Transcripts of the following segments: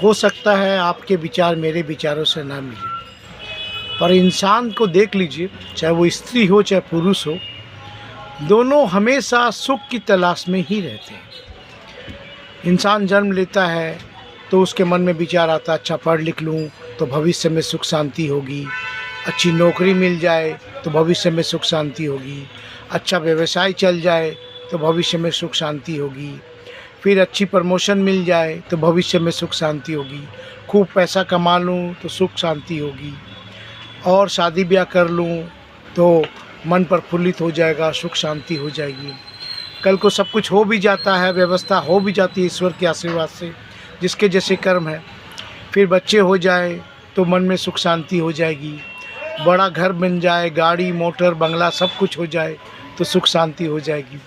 हो सकता है आपके विचार मेरे विचारों से ना मिले, पर इंसान को देख लीजिए, चाहे वो स्त्री हो चाहे पुरुष हो, दोनों हमेशा सुख की तलाश में ही रहते हैं। इंसान जन्म लेता है तो उसके मन में विचार आता है, अच्छा पढ़ लिख लूँ तो भविष्य में सुख शांति होगी, अच्छी नौकरी मिल जाए तो भविष्य में सुख शांति होगी, अच्छा व्यवसाय चल जाए तो भविष्य में सुख शांति होगी, फिर अच्छी प्रमोशन मिल जाए तो भविष्य में सुख शांति होगी, खूब पैसा कमा लूँ तो सुख शांति होगी, और शादी ब्याह कर लूँ तो मन प्रफुल्लित हो जाएगा, सुख शांति हो जाएगी। कल को सब कुछ हो भी जाता है, व्यवस्था हो भी जाती है ईश्वर के आशीर्वाद से, जिसके जैसे कर्म है। फिर बच्चे हो जाए तो मन में सुख शांति हो जाएगी, बड़ा घर बन जाए, गाड़ी मोटर बंगला सब कुछ हो जाए तो सुख शांति हो जाएगी।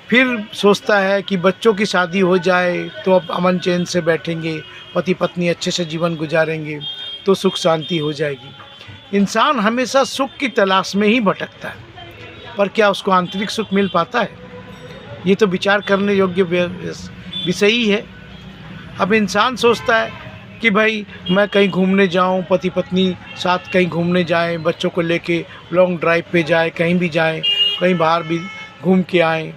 फिर सोचता है कि बच्चों की शादी हो जाए तो अब अमन चैन से बैठेंगे, पति पत्नी अच्छे से जीवन गुजारेंगे तो सुख शांति हो जाएगी। इंसान हमेशा सुख की तलाश में ही भटकता है, पर क्या उसको आंतरिक सुख मिल पाता है? ये तो विचार करने योग्य विषय ही है। अब इंसान सोचता है कि भाई मैं कहीं घूमने जाऊं, पति पत्नी साथ कहीं घूमने जाएं, बच्चों को लेके लॉन्ग ड्राइव पे जाएं, कहीं भी जाएं, कहीं बाहर भी घूम के आएँ,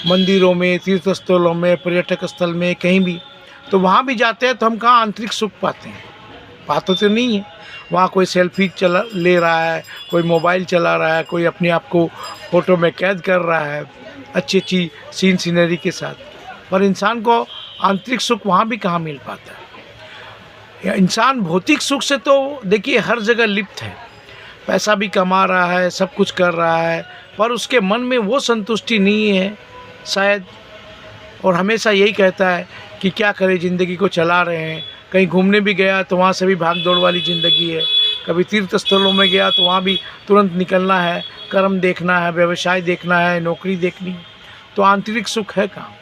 मंदिरों में, तीर्थ स्थलों में, पर्यटक स्थल में, कहीं भी। तो वहाँ भी जाते हैं तो हम कहाँ आंतरिक सुख पाते हैं? पाते तो नहीं है। वहाँ कोई सेल्फी चला ले रहा है, कोई मोबाइल चला रहा है, कोई अपने आप को फ़ोटो में कैद कर रहा है अच्छी अच्छी सीनरी के साथ, पर इंसान को आंतरिक सुख वहाँ भी कहाँ मिल पाता है? इंसान भौतिक सुख से तो देखिए हर जगह लिप्त है, पैसा भी कमा रहा है, सब कुछ कर रहा है, पर उसके मन में वो संतुष्टि नहीं है शायद, और हमेशा यही कहता है कि क्या करें, ज़िंदगी को चला रहे हैं। कहीं घूमने भी गया तो वहाँ से भी भाग दौड़ वाली ज़िंदगी है, कभी तीर्थ स्थलों में गया तो वहाँ भी तुरंत निकलना है, कर्म देखना है, व्यवसाय देखना है, नौकरी देखनी है, तो आंतरिक सुख है कहाँ?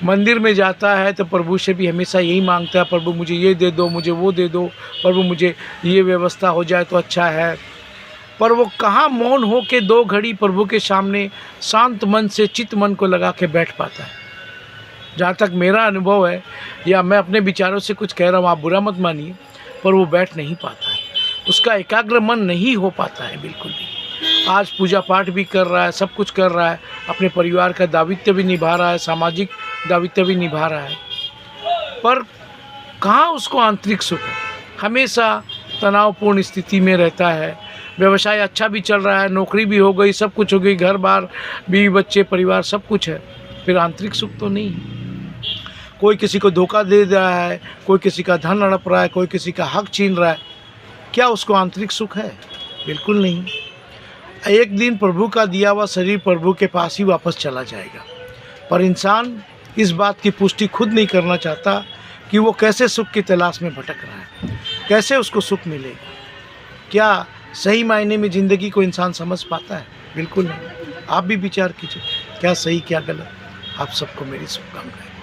मंदिर में जाता है तो प्रभु से भी हमेशा यही मांगता है, प्रभु मुझे ये दे दो, मुझे वो दे दो, प्रभु मुझे ये व्यवस्था हो जाए तो अच्छा है। पर वो कहाँ मौन हो के 2 घड़ी प्रभु के सामने शांत मन से चित्त मन को लगा के बैठ पाता है? जहाँ तक मेरा अनुभव है, या मैं अपने विचारों से कुछ कह रहा हूँ, आप बुरा मत मानिए, पर वो बैठ नहीं पाता है, उसका एकाग्र मन नहीं हो पाता है बिल्कुल भी। आज पूजा पाठ भी कर रहा है, सब कुछ कर रहा है, अपने परिवार का दायित्व भी निभा रहा है, सामाजिक दायित्व भी निभा रहा है, पर कहाँ उसको आंतरिक सुख है? हमेशा तनावपूर्ण स्थिति में रहता है। व्यवसाय अच्छा भी चल रहा है, नौकरी भी हो गई, सब कुछ हो गई, घर बार, बीवी बच्चे परिवार सब कुछ है, फिर आंतरिक सुख तो नहीं। कोई किसी को धोखा दे रहा है, कोई किसी का धन हड़प रहा है, कोई किसी का हक छीन रहा है, क्या उसको आंतरिक सुख है? बिल्कुल नहीं। एक दिन प्रभु का दिया हुआ शरीर प्रभु के पास ही वापस चला जाएगा, पर इंसान इस बात की पुष्टि खुद नहीं करना चाहता कि वो कैसे सुख की तलाश में भटक रहा है, कैसे उसको सुख मिलेगा। क्या सही मायने में ज़िंदगी को इंसान समझ पाता है? बिल्कुल नहीं। आप भी विचार कीजिए, क्या सही क्या गलत। आप सबको मेरी शुभकामनाएं।